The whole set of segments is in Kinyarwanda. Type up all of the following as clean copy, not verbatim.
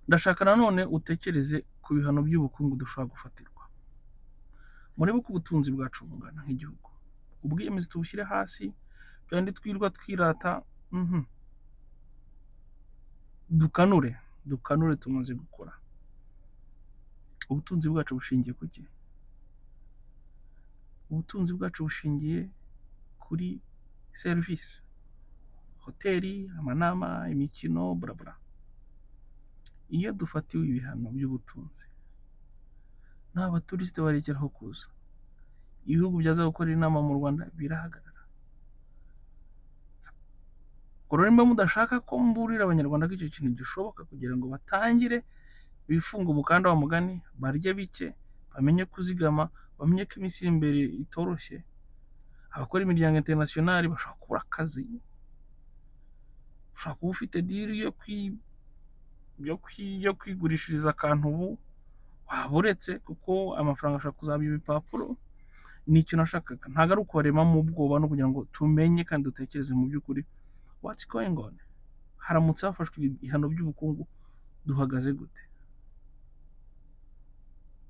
ndashaka nanone utekereze ku bihano by'ubukungu dushobora gufatirwa. Murebe ko ubutunzi bwacu bungana nk'igihugu, ubwiyemezi tubushyire hasi, byandi twirwa twirata, dukanure tumaze gukora. Ubutunzi bwacu bushingiye ku ki? Ubutunzi bwacu bushingiye kuri serivisi, hoteli, amanama, imikino, burabura. Iyo dufatiwe ibihano by'ubutunzi, nta baturisite barekeraho kuza, ibihugu byaza gukora inama mu Rwanda birahagarara. Korora nimba mudashaka ko mburira abanyarwanda ko icyo kintu gishoboka, kugira ngo batangire bifunga umukanda wa mugani, barye bike, bamenye kuzigama, bamenye ko iminsi iri imbere itoroshye. Abakora imiryango internationali bashobora kubura akazi, ushobora kuba ufite diri yo kwigurishiriza akantu ubu waba uretse, kuko amafaranga ashobora kuzaba ibipapuro. Ni icyo nashakaga, ntabwo ari ukubaremamo ubwoba, no kugira ngo tumenye kandi dutekereze mu by'ukuri what's going on. Haramutse hafashwe ibihano by'ubukungu, duhagaze gute?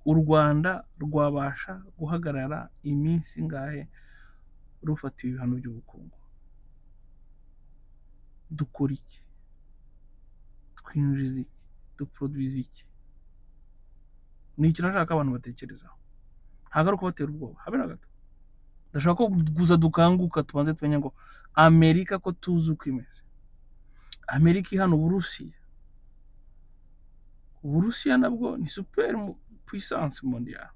U Rwanda rwabasha guhagarara iminsi ingahe rufatiwe ibihano by'ubukungu? Dukora iki? Twinjiza iki? Duproduiza iki? Ni icyo nashaka abantu batekerezaho, ntabwo ari ukubatera ubwoba habe na gato. Ndashaka ko guza dukanguka, tubanze tumenye ngo Amerika ko tuzi uko imeze. Amerika ihana Uburusiya nabwo ni super puissance mondiale,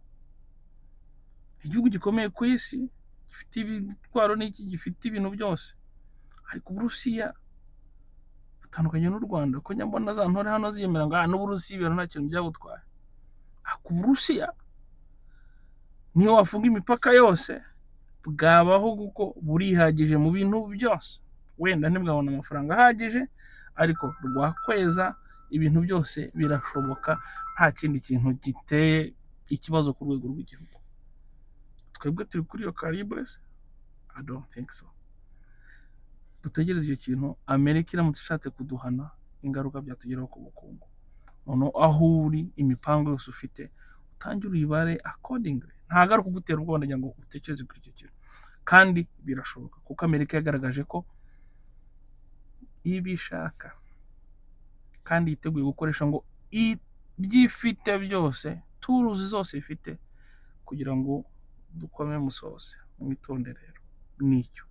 igihugu gikomeye ku isi, gifite ibitwaro n'iki, gifite ibintu byose. Ariko Uburusiya butandukanye n'u Rwanda, ko njya mbona za ntore hano ziyemera ngo n'Uburusiya ibintu nta kintu byabutwaye. Ariko Uburusiya niyo wafunga imipaka yose bwabaho, kuko burihagije mu bintu byose. Wenda ntibwabona amafaranga ahagije, ariko rwakweza ibintu byose birashoboka, nta kindi kintu giteye ikibazo ku rwego rw'igihugu. Twebwe turi kuri iyo calibre? I don't think so. Dutegereze icyo kintu. Amerika iramutse ishatse kuduhana, ingaruka byatugeraho ku bukungu. Noneho aho uri, imipango yose ufite, utangire uyibare accordingly. Ntabwo ari ukugutera ubwoba, ndagira ngo utekereze kuri icyo kintu. Kandi birashoboka, kuko Amerika yagaragaje ko ibishaka kandi yiteguye gukoresha ngo ibyifite byose, turuzi zose ifite, kugira ngo dukome musose. Mwitonde rero, nicyo